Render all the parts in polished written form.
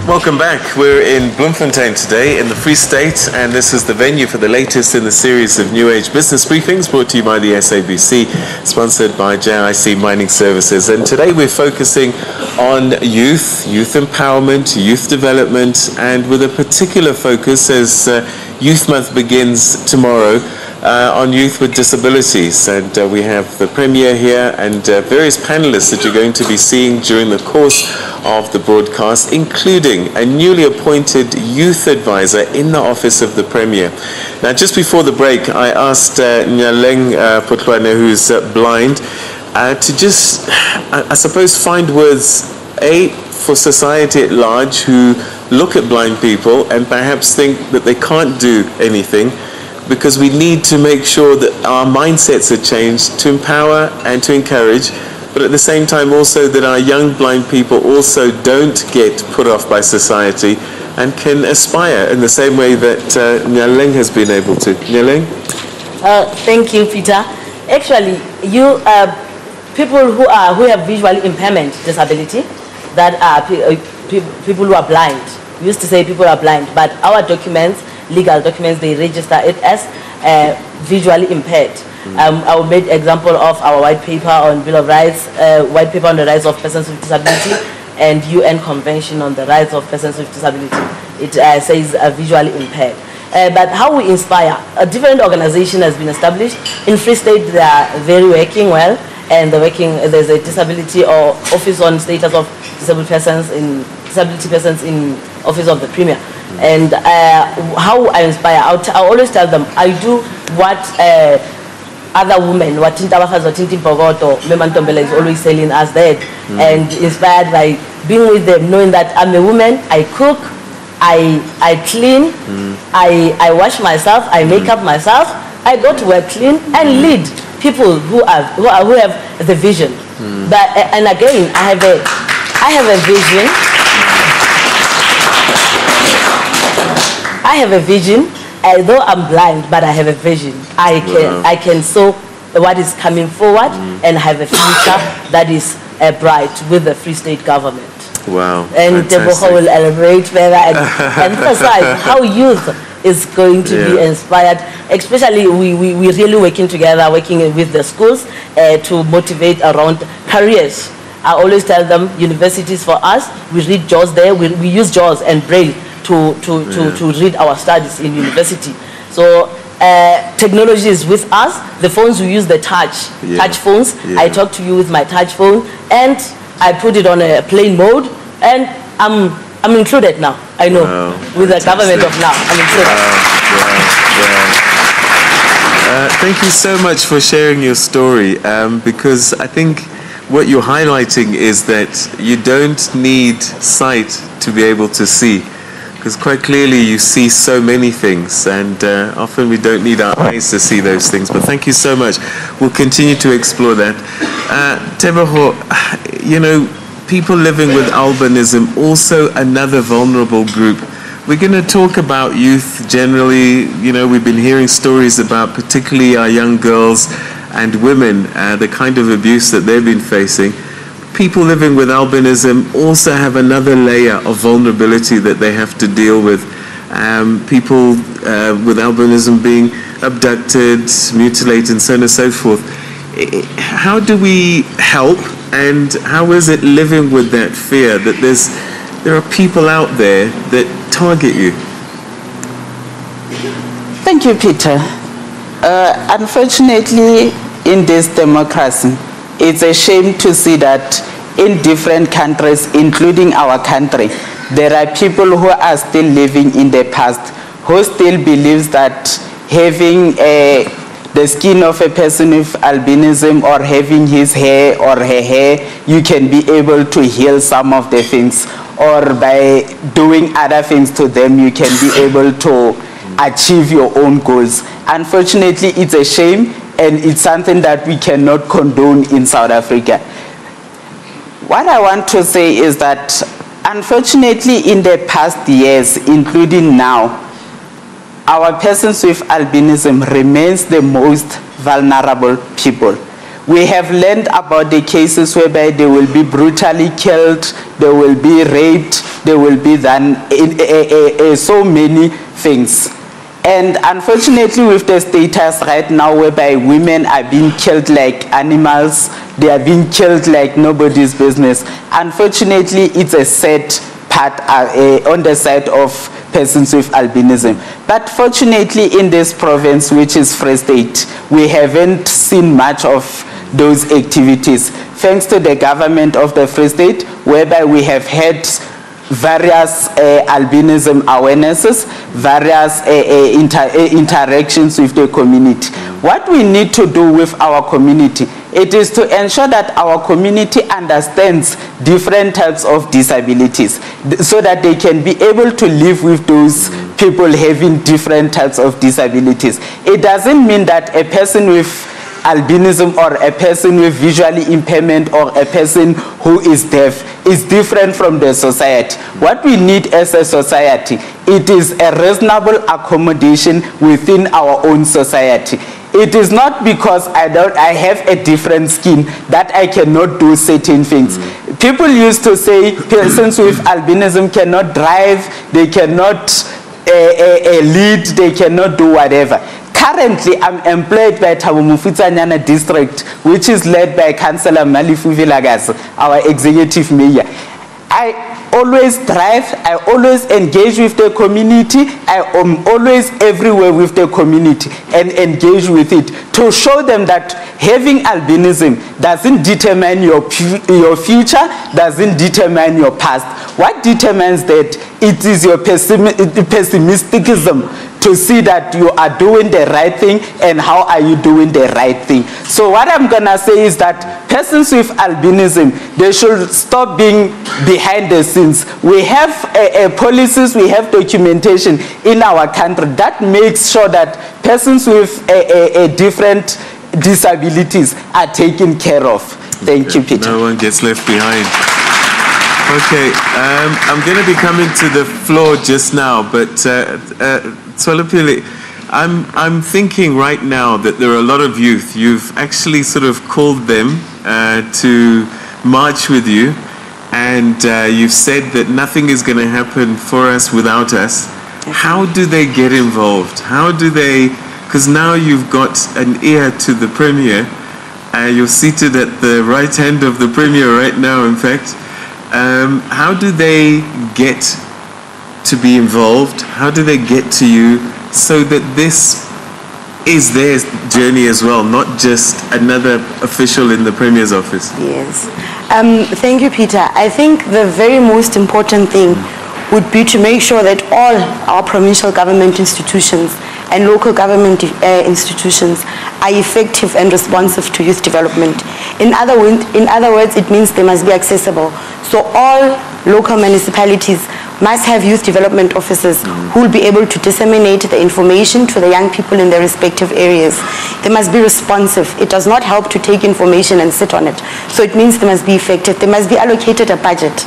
Welcome back. We're in Bloemfontein today in the Free State, and this is the venue for the latest in the series of New Age business briefings brought to you by the SABC, sponsored by JIC Mining Services. And today we're focusing on youth empowerment, youth development, and with a particular focus as Youth Month begins tomorrow, on youth with disabilities. And we have the Premier here and various panelists that you're going to be seeing during the course of the broadcast, including a newly appointed youth advisor in the office of the Premier. Now, just before the break, I asked Nyalleng Potlane, who's blind, to just, I suppose, find words, for society at large who look at blind people and perhaps think that they can't do anything, because we need to make sure that our mindsets are changed to empower and to encourage, but at the same time also that our young blind people also don't get put off by society and can aspire in the same way that Nyalleng has been able to. Nyalleng? Thank you, Peter. Actually, you people who have visual impairment disability, that are people who are blind. We used to say people are blind, but our documents, legal documents, they register it as visually impaired. I will make example of our white paper on Bill of Rights, white paper on the rights of persons with disability, and UN Convention on the rights of persons with disability. It says visually impaired. But how we inspire, a different organization has been established. In Free State, they are very working well, and there's a disability or office on status of disabled persons in disability persons in office of the Premier. And how I inspire, I always tell them, I do what other women, what Tebogo, Memantombela is always telling us that, and inspired by being with them, knowing that I'm a woman, I cook, I clean, I wash myself, I make up myself, I go to work clean and lead people who have the vision. But and again, I have a vision. I have a vision. Although I'm blind, but I have a vision. I can saw what is coming forward and have a future that is bright with the Free State government. Wow. And Tebogo will elaborate further and emphasize how youth is going to be inspired. Especially, we really working together, working with the schools to motivate around careers. I always tell them, universities for us, we read JAWS there, we use JAWS and Braille to read our studies in university. So technology is with us. The phones, we use the touch phones. I talk to you with my touch phone, and I put it on a plane mode, and I'm included now. I know, with the government of now, I'm included. Thank you so much for sharing your story, because I think what you're highlighting is that you don't need sight to be able to see. Because quite clearly you see so many things, and often we don't need our eyes to see those things. But thank you so much. We'll continue to explore that. Tebogo, you know, people living with albinism, also another vulnerable group. We're going to talk about youth generally. You know, we've been hearing stories about particularly our young girls and women, the kind of abuse that they've been facing. People living with albinism also have another layer of vulnerability that they have to deal with. People with albinism being abducted, mutilated, and so on and so forth. How do we help, and how is it living with that fear that there are people out there that target you? Thank you, Peter. Unfortunately, in this democracy, it's a shame to see that in different countries, including our country, there are people who are still living in the past, who still believes that having the skin of a person with albinism or having his hair or her hair, you can be able to heal some of the things, or by doing other things to them, you can be able to achieve your own goals. Unfortunately, it's a shame, and it's something that we cannot condone in South Africa. What I want to say is that, unfortunately, in the past years, including now, our persons with albinism remains the most vulnerable people. We have learned about the cases whereby they will be brutally killed, they will be raped, they will be done so many things. And unfortunately, with the status right now whereby women are being killed like animals, they are being killed like nobody's business, unfortunately, it's a sad part on the side of persons with albinism. But fortunately, in this province, which is Free State, we haven't seen much of those activities. Thanks to the government of the Free State, whereby we have had various albinism awarenesses, various interactions with the community. What we need to do with our community, it is to ensure that our community understands different types of disabilities so that they can be able to live with those people having different types of disabilities. It doesn't mean that a person with albinism or a person with visually impairment or a person who is deaf is different from the society. What we need as a society, it is a reasonable accommodation within our own society. It is not because I have a different skin that I cannot do certain things. People used to say persons with albinism cannot drive, they cannot lead, they cannot do whatever. Currently, I'm employed by Tebogo district, which is led by Councillor Malifu Vilagaso, our executive mayor. I always drive, I always engage with the community, I am always everywhere with the community and engage with it to show them that having albinism doesn't determine your future, doesn't determine your past. What determines that? It is your pessimisticism to see that you are doing the right thing and how are you doing the right thing. So what I'm gonna say is that persons with albinism, they should stop being behind the scenes. We have policies, we have documentation in our country that makes sure that persons with different disabilities are taken care of. Thank you, Peter. No one gets left behind. Okay, I'm going to be coming to the floor just now, but Tswelopele, I'm thinking right now that there are a lot of youth. You've actually sort of called them to march with you, and you've said that nothing is going to happen for us without us. How do they get involved? How do they, because now you've got an ear to the Premier, you're seated at the right hand of the Premier right now, in fact. How do they get to be involved? How do they get to you so that this is their journey as well, not just another official in the Premier's office? Yes. Thank you, Peter. I think the very most important thing would be to make sure that all our provincial government institutions and local government institutions are effective and responsive to youth development. In other words, it means they must be accessible. So all local municipalities must have youth development officers who will be able to disseminate the information to the young people in their respective areas. They must be responsive. It does not help to take information and sit on it. So it means they must be effective. They must be allocated a budget.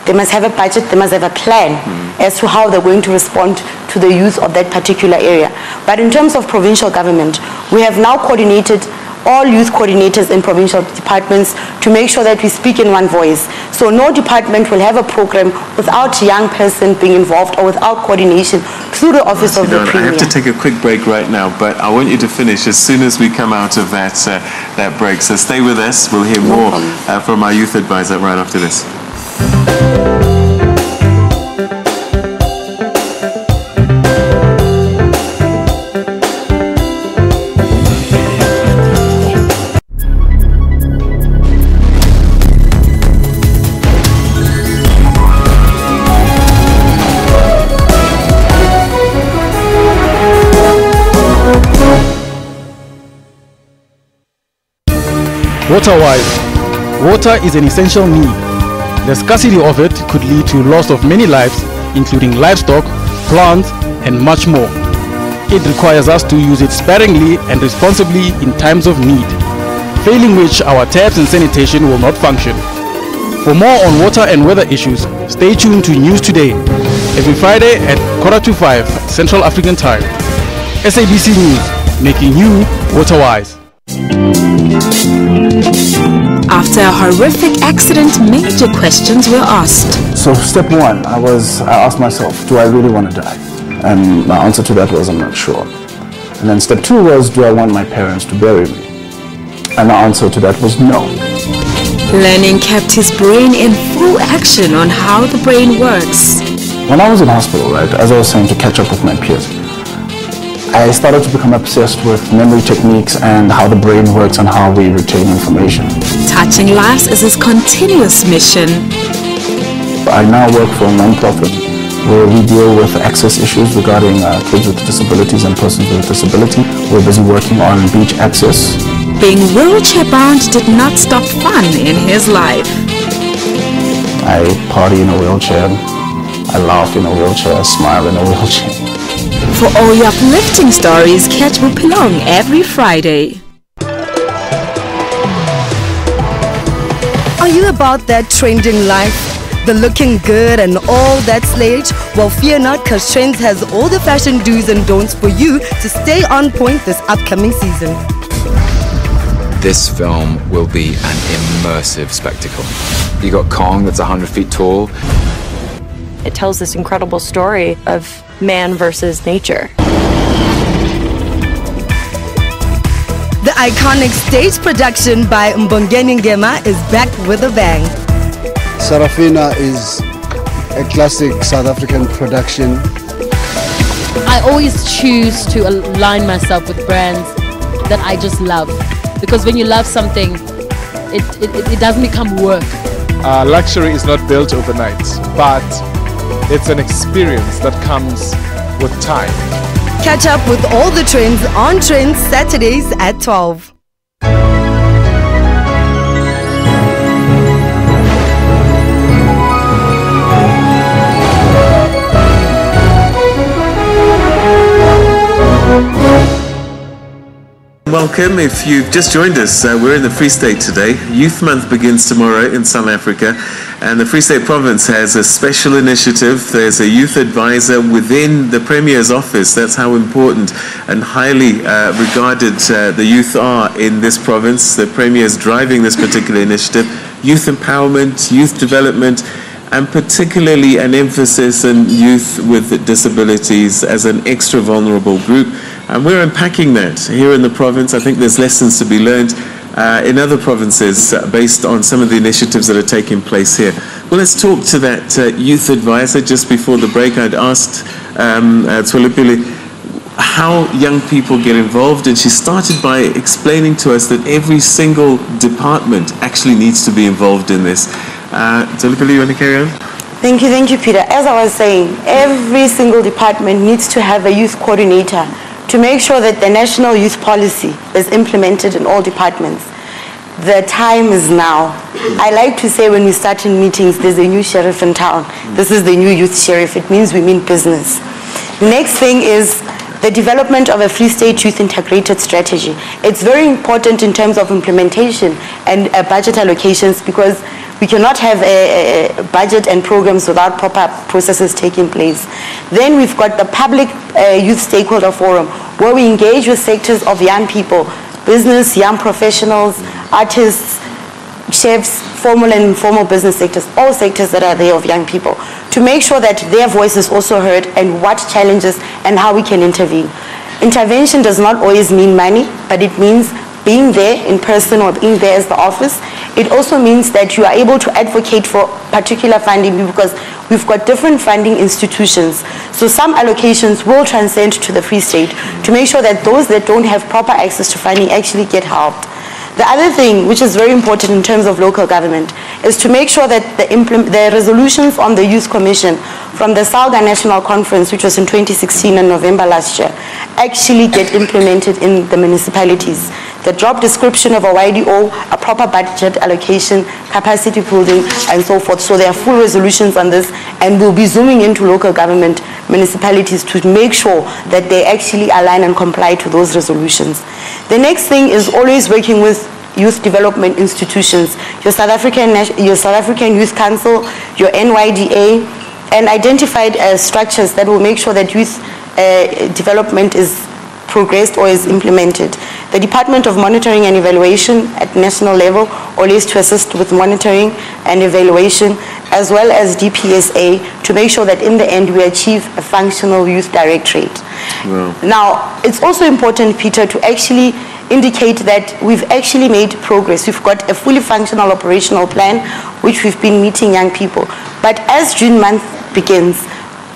They must have a budget, they must have a plan as to how they're going to respond to the youth of that particular area. But in terms of provincial government, we have now coordinated all youth coordinators in provincial departments to make sure that we speak in one voice. So no department will have a program without a young person being involved or without coordination through the office of the Premier. I have to take a quick break right now, but I want you to finish as soon as we come out of that break. So stay with us. We'll hear more from our youth advisor right after this. Water-wise, water is an essential need. The scarcity of it could lead to loss of many lives, including livestock, plants, and much more. It requires us to use it sparingly and responsibly in times of need, failing which our taps and sanitation will not function. For more on water and weather issues, stay tuned to News Today, every Friday at 4:45 Central African Time. SABC News, making you water-wise. After a horrific accident, major questions were asked. So step one, I asked myself, do I really want to die? And my answer to that was, I'm not sure. And then step two was, do I want my parents to bury me? And the answer to that was no. Learning kept his brain in full action on how the brain works. When I was in hospital, right, as I was saying, to catch up with my peers, I started to become obsessed with memory techniques and how the brain works and how we retain information. Touching lives is his continuous mission. I now work for a non-profit where we deal with access issues regarding kids with disabilities and persons with disability. We're busy working on beach access. Being wheelchair-bound did not stop fun in his life. I party in a wheelchair, I laugh in a wheelchair, I smile in a wheelchair. For all your uplifting stories, catch Bophelong every Friday. Are you about that trending life? The looking good and all that slayage? Well, fear not, because Trends has all the fashion do's and don'ts for you to stay on point this upcoming season. This film will be an immersive spectacle. You got Kong that's 100 feet tall. It tells this incredible story of man versus nature. The iconic stage production by Mbongeni Ngema is back with a bang. Sarafina is a classic South African production. I always choose to align myself with brands that I just love. Because when you love something, it doesn't become work. Luxury is not built overnight, but it's an experience that comes with time. Catch up with all the trends on Trends Saturdays at 12. Welcome. If you've just joined us, we're in the Free State today. Youth Month begins tomorrow in South Africa, and the Free State Province has a special initiative. There's a youth advisor within the Premier's office. That's how important and highly regarded the youth are in this province. The Premier is driving this particular initiative. Youth empowerment, youth development, and particularly an emphasis on youth with disabilities as an extra vulnerable group. And we're unpacking that here in the province. I think there's lessons to be learned in other provinces based on some of the initiatives that are taking place here. Well, let's talk to that youth advisor. Just before the break, I'd asked Tswelopele how young people get involved, and she started by explaining to us that every single department actually needs to be involved in this. Tswelopele, you want to carry on? Thank you, Peter. As I was saying, every single department needs to have a youth coordinator to make sure that the national youth policy is implemented in all departments. The time is now. I like to say when we start in meetings, there's a new sheriff in town. This is the new youth sheriff. It means we mean business. The next thing is the development of a Free State Youth Integrated Strategy. It's very important in terms of implementation and budget allocations, because we cannot have a budget and programs without proper processes taking place. Then we've got the Public Youth Stakeholder Forum, where we engage with sectors of young people, business, young professionals, artists, chefs, formal and informal business sectors, all sectors that are there of young people, to make sure that their voice is also heard and what challenges and how we can intervene. Intervention does not always mean money, but it means being there in person or being there as the office. It also means that you are able to advocate for particular funding, because we've got different funding institutions. So some allocations will transcend to the Free State to make sure that those that don't have proper access to funding actually get helped. The other thing, which is very important in terms of local government, is to make sure that the resolutions on the Youth Commission from the Salga National Conference, which was in 2016 in November last year, actually get implemented in the municipalities. The job description of a YDO, a proper budget allocation, capacity building, and so forth. So there are full resolutions on this, and we'll be zooming into local government municipalities to make sure that they actually align and comply to those resolutions. The next thing is always working with youth development institutions, your South African Youth Council, your NYDA, and identified structures that will make sure that youth development is progressed or is implemented. the Department of Monitoring and Evaluation at national level, always to assist with monitoring and evaluation, as well as DPSA, to make sure that in the end we achieve a functional youth directorate. Wow. Now, it's also important, Peter, to actually indicate that we've actually made progress. We've got a fully functional operational plan, which we've been meeting young people. But as June month begins,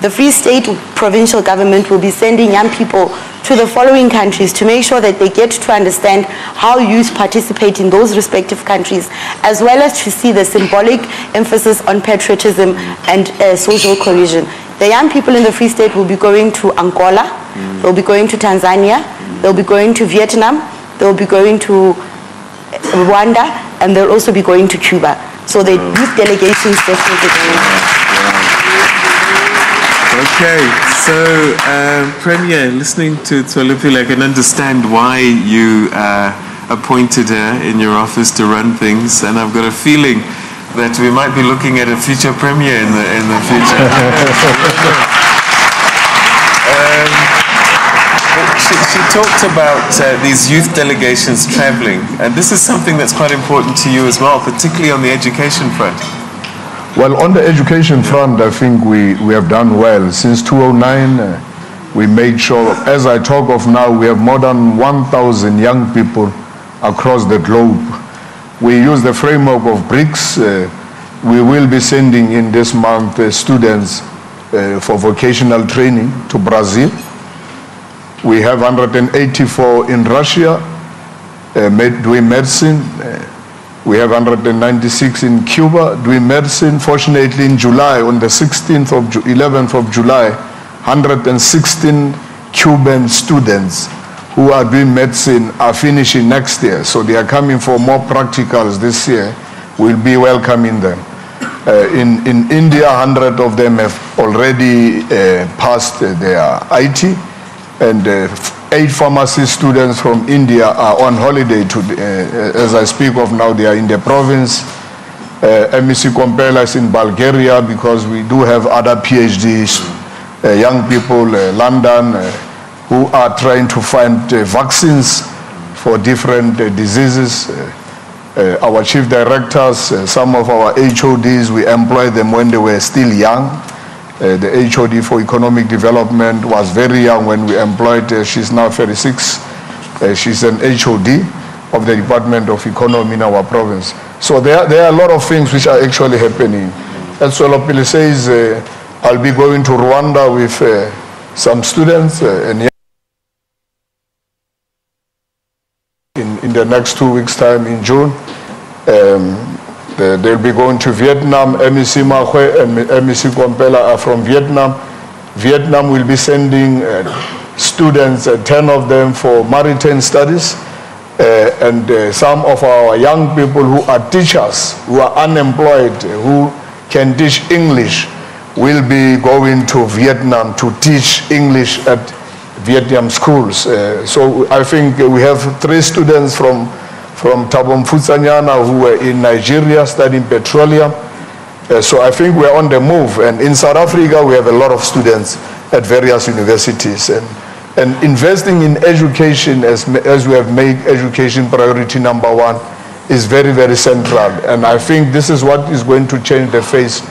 the Free State provincial government will be sending young people to the following countries to make sure that they get to understand how youth participate in those respective countries, as well as to see the symbolic emphasis on patriotism and social cohesion. The young people in the Free State will be going to Angola, they'll be going to Tanzania, they'll be going to Vietnam, they'll be going to Rwanda, and they'll also be going to Cuba. So the youth delegations definitely going. Okay, so Premier, listening to Tswelopele, I can understand why you appointed her in your office to run things, and I've got a feeling that we might be looking at a future Premier in the future. She talked about these youth delegations traveling, and this is something that's quite important to you as well, particularly on the education front. Well, on the education front, I think we have done well. Since 2009, we made sure, as I talk of now, we have more than 1,000 young people across the globe. We use the framework of BRICS. We will be sending in this month students for vocational training to Brazil. We have 184 in Russia doing medicine. We have 196 in Cuba doing medicine. Fortunately, in July, on the 11th of July, 116 Cuban students who are doing medicine are finishing next year. So they are coming for more practicals this year. We'll be welcoming them. In India, 100 of them have already passed their IT, and 8 pharmacy students from India are on holiday as I speak of now. They are in the province. MEC Kompela is in Bulgaria, because we do have other PhDs, young people, London, who are trying to find vaccines for different diseases. Our chief directors, some of our HODs, we employed them when they were still young. The HOD for economic development was very young when we employed her. She's now 36. She's an HOD of the Department of Economy in our province. So there are a lot of things which are actually happening. And Tswelopele says, I'll be going to Rwanda with some students and in the next 2 weeks' time in June. They'll be going to Vietnam. MEC Mahue and MEC Kompela are from Vietnam. Vietnam will be sending students, 10 of them, for maritime studies. And some of our young people who are teachers, who are unemployed, who can teach English, will be going to Vietnam to teach English at Vietnam schools. So I think we have 3 students from Thabo Mfutsanyana who were in Nigeria studying petroleum. So I think we're on the move. And in South Africa, we have a lot of students at various universities. And investing in education, as we have made education priority #1, is very, very central. And I think this is what is going to change the face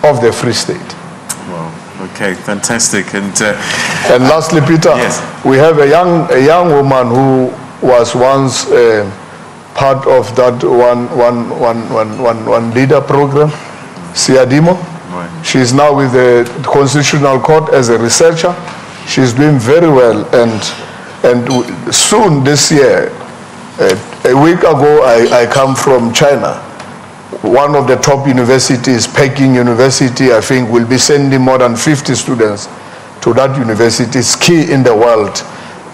of the Free State. Wow. Okay, fantastic. And lastly, Peter, yes, we have a young woman who was once part of that one leader program, Siadimo. Right. She's now with the Constitutional Court as a researcher. She's doing very well, and soon this year, a week ago, I come from China. One of the top universities, Peking University, I think, will be sending more than 50 students to that university. It's key in the world.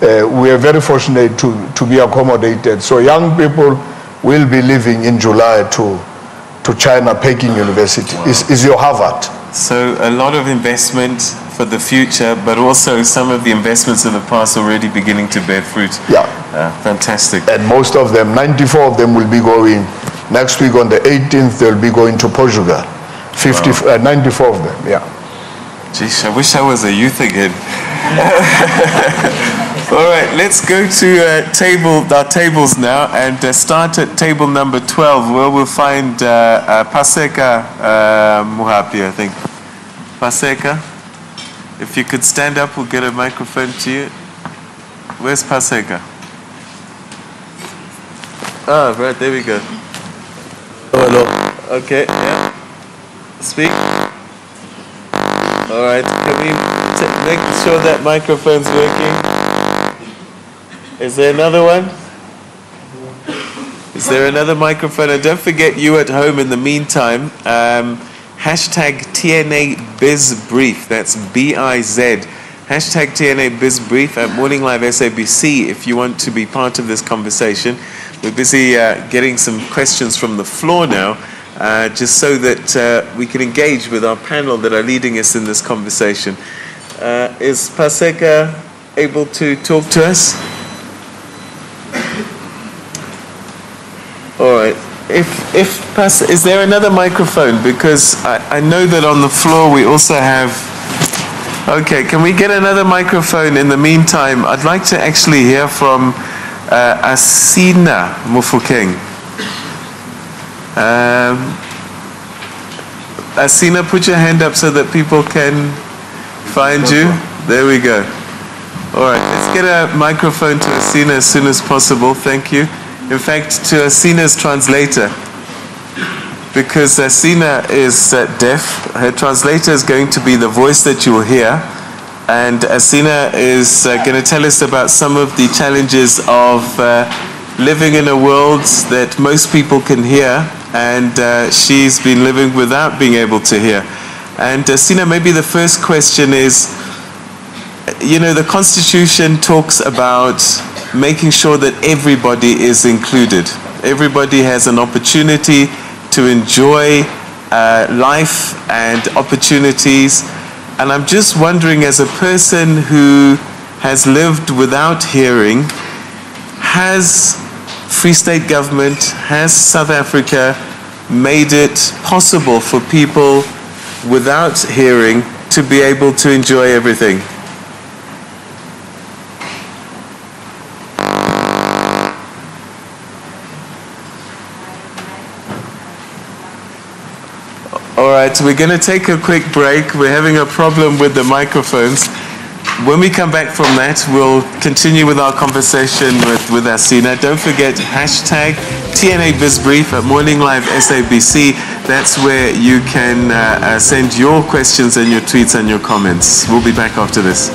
We are very fortunate to be accommodated. So young people will be leaving in July to China, Peking University. Wow. Is your Harvard. So a lot of investment for the future, but also some of the investments in the past already beginning to bear fruit. Yeah. Fantastic. And most of them, 94 of them, will be going next week on the 18th. They'll be going to Portugal. 94 of them, yeah. Geez, I wish I was a youth again. All right, let's go to our tables now and start at table number 12, where we'll find Paseka Muhapi, I think. Paseka, if you could stand up, we'll get a microphone to you. Where's Paseka? Ah, right, there we go. Oh, hello. Okay, yeah. Speak. All right, can we make sure that microphone's working? Is there another one? Is there another microphone? And don't forget, you at home in the meantime, hashtag TNA Biz Brief. That's B-I-Z. Hashtag TNA Biz Brief at Morning Live SABC if you want to be part of this conversation. We're busy getting some questions from the floor now, just so that we can engage with our panel that are leading us in this conversation. Is Paseka able to talk to us? All right. Is there another microphone? Because I know that on the floor we also have... Okay, can we get another microphone in the meantime? I'd like to actually hear from Asina Mufokeng. Asina, put your hand up so that people can find you. There we go. All right, let's get a microphone to Asina as soon as possible. Thank you. In fact, to Asina's translator, because Asina is deaf. Her translator is going to be the voice that you will hear, and Asina is going to tell us about some of the challenges of living in a world that most people can hear, and she's been living without being able to hear. And Asina, maybe the first question is, you know, the Constitution talks about making sure that everybody is included. Everybody has an opportunity to enjoy life and opportunities. And I'm just wondering, as a person who has lived without hearing, has Free State government, has South Africa made it possible for people without hearing to be able to enjoy everything? All right, we're going to take a quick break. We're having a problem with the microphones. When we come back from that, we'll continue with our conversation with Asina. Don't forget, hashtag TNA BizBrief at Morning Live SABC. That's where you can send your questions and your tweets and your comments. We'll be back after this.